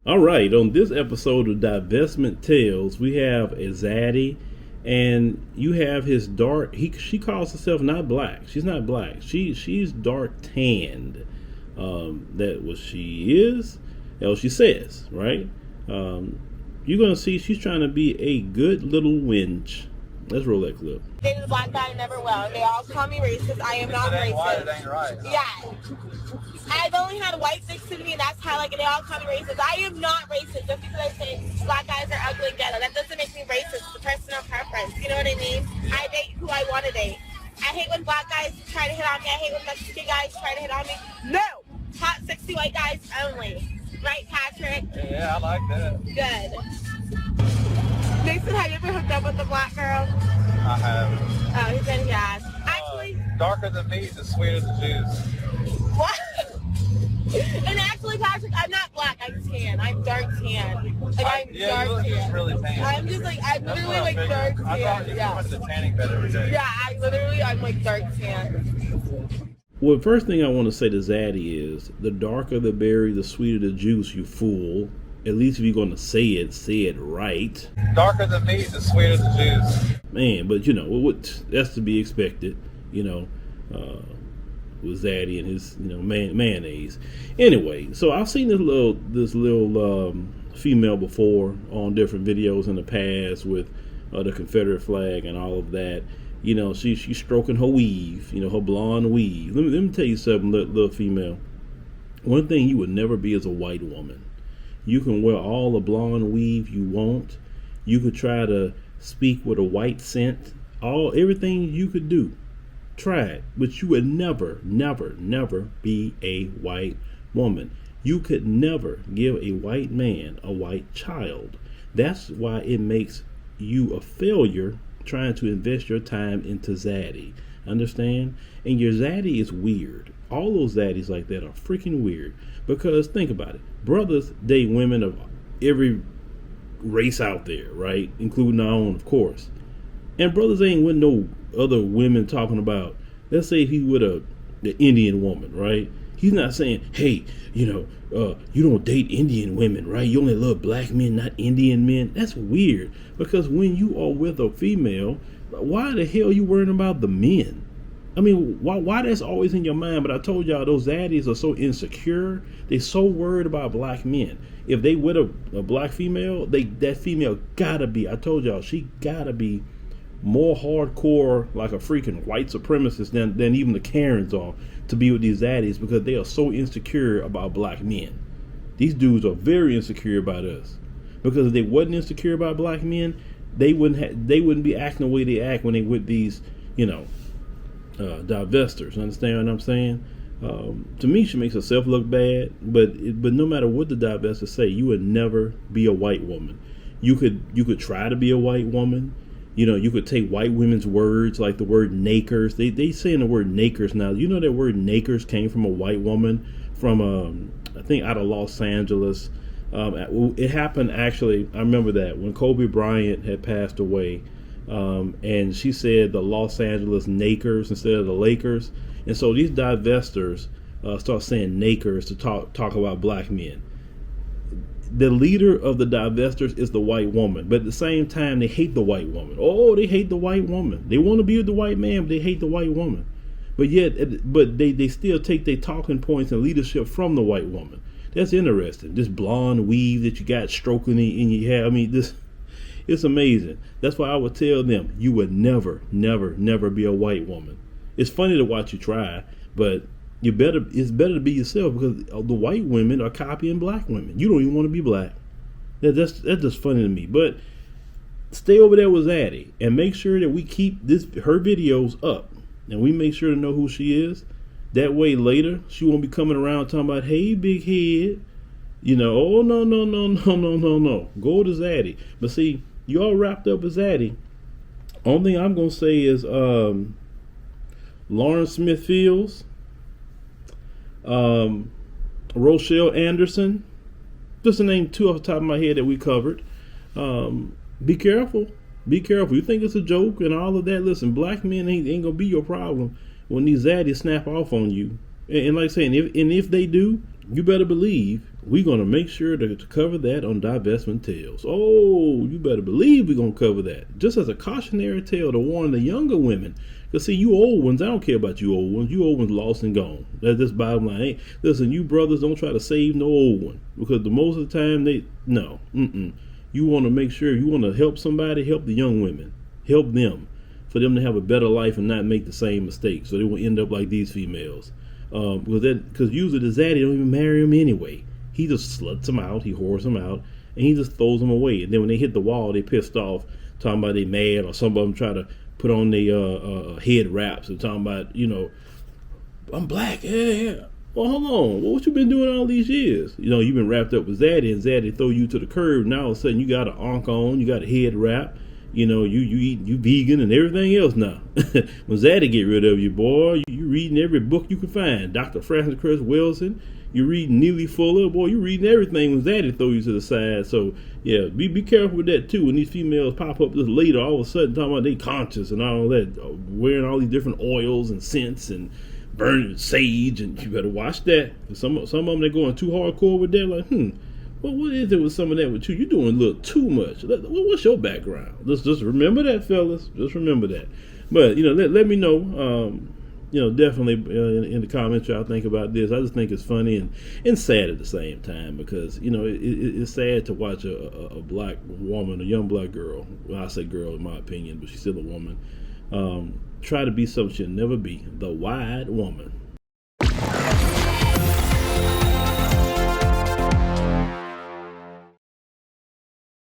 All right, on this episode of Divestment Tales, we have a Zaddy, and you have his dark. She calls herself not black. She's not black. She's dark tanned. That what she is. That's what she says, right? You're gonna see she's trying to be a good little wench. Let's roll that clip. Dated a black guy, never will. And they all call me racist. I am not racist. White, it ain't right. Yeah. I've only had white sticks to me, and that's how, like, they all call me racist. I am not racist just because I say black guys are ugly and ghetto. That doesn't make me racist. It's a personal preference. You know what I mean? I date who I want to date. I hate when black guys try to hit on me. I hate when Mexican guys try to hit on me. No! Hot, sexy white guys only. Right, Patrick? Yeah, I like that. Good. Mason, have you ever hooked up with a black girl? I have. Oh, he said he has. Actually... darker the meat, the sweeter the juice. What? And actually, Patrick, I'm not black. I'm tan. I'm dark tan. Like, I'm yeah, dark you're tan. really tan. I'm just like, I'm That's literally what like I dark figured. I tan. thought you Yeah. went to the tanning bed every day. Yeah, I'm like dark tan. Well, first thing I want to say to Zaddy is, the darker the berry, the sweeter the juice, you fool. At least if you're going to say it right. Darker the meat, the sweeter the juice. Man, but you know, that's to be expected, you know, with Zaddy and his, you know, mayonnaise. Anyway, so I've seen this little female before on different videos in the past with the Confederate flag and all of that. You know, she's stroking her weave, you know, her blonde weave. Let me tell you something, little female. One thing you would never be is a white woman. You can wear all the blonde weave you want. You could try to speak with a white scent. Everything you could do. Try it. But you would never be a white woman. You could never give a white man a white child. That's why it makes you a failure trying to invest your time into Zaddy. Understand? And your Zaddy is weird. All those Zaddies like that are freaking weird. Because think about it. Brothers date women of every race out there, right? Including our own, of course. And brothers ain't with no other women talking about, let's say if he's with the Indian woman, right? He's not saying, hey, you know, you don't date Indian women, right? You only love black men, not Indian men. That's weird. Because when you are with a female, why the hell are you worrying about the men? I mean, why that's always in your mind? But I told y'all, those zaddies are so insecure. They're so worried about black men. If they with a black female, that female gotta be, I told y'all, she gotta be more hardcore, like a freaking white supremacist than even the Karens are, to be with these zaddies, because they are so insecure about black men. These dudes are very insecure about us. Because if they wasn't insecure about black men, they wouldn't be acting the way they act when they with these, you know, divestors. Understand what I'm saying? To me, she makes herself look bad, but no matter what the divestors say, you would never be a white woman. You could try to be a white woman. You know, you could take white women's words, like the word nakers. They saying the word nakers now. You know that word nakers came from a white woman from I think out of Los Angeles. It happened actually. I remember that when Kobe Bryant had passed away. And she said the Los Angeles Nakers instead of the Lakers. And so these divestors start saying nakers to talk about black men. The leader of the divestors is the white woman, but at the same time they hate the white woman. Oh, they hate the white woman. They want to be with the white man, but they hate the white woman. But they still take their talking points and leadership from the white woman. That's interesting. This blonde weave that you got stroking in your hair. I mean, it's amazing. That's why I would tell them, you would never be a white woman. It's funny to watch you try, but it's better to be yourself, because the white women are copying black women. You don't even want to be black. That's just funny to me. But stay over there with Zaddy and make sure that we keep her videos up, and we make sure to know who she is. That way later she won't be coming around talking about, hey, big head. You know, oh no. Go to Zaddy. But see, you all wrapped up with Zaddy. Only thing I'm gonna say is Lauren Smith Fields, Rochelle Anderson, just to name two off the top of my head that we covered. Be careful. You think it's a joke and all of that. Listen, black men ain't gonna be your problem when these zaddies snap off on you. And like I saying, if they do, you better believe we're going to make sure to cover that on Divestment Tales. Oh, you better believe we're going to cover that. Just as a cautionary tale to warn the younger women. Because, see, you old ones, I don't care about you old ones. You old ones lost and gone. That's just bottom line. Hey, listen, you brothers, don't try to save no old one. Because the most of the time, you want to make sure, you want to help somebody, help the young women. Help them. For them to have a better life and not make the same mistakes. So they won't end up like these females. Because usually the Zaddy don't even marry them anyway. He just sluts them out, he whores them out, and he just throws them away. And then when they hit the wall, they pissed off, talking about they mad, or some of them try to put on their head wraps and talking about, I'm black, yeah. Well, hold on, what you been doing all these years? You've been wrapped up with Zaddy, and Zaddy throw you to the curb. Now all of a sudden you got an ankh on, you got a head wrap. You vegan and everything else now. When Zaddy get rid of you, boy, you reading every book you can find. Dr. Francis Chris Wilson, you reading Neely Fuller, boy, you reading everything when Zaddy throw you to the side. So yeah, be careful with that too. When these females pop up just later, all of a sudden talking about they conscious and all that, wearing all these different oils and scents and burning sage, and you better watch that. Some of them they're going too hardcore with that. Like, well, what is it with some of that with you? You're doing a little too much. What's your background? Just remember that, fellas. Just remember that. But, let me know, definitely in the comments y'all think about this. I just think it's funny and sad at the same time because, it's sad to watch a black woman, a young black girl, well, I say girl in my opinion, but she's still a woman, try to be something she'll never be, the wide woman.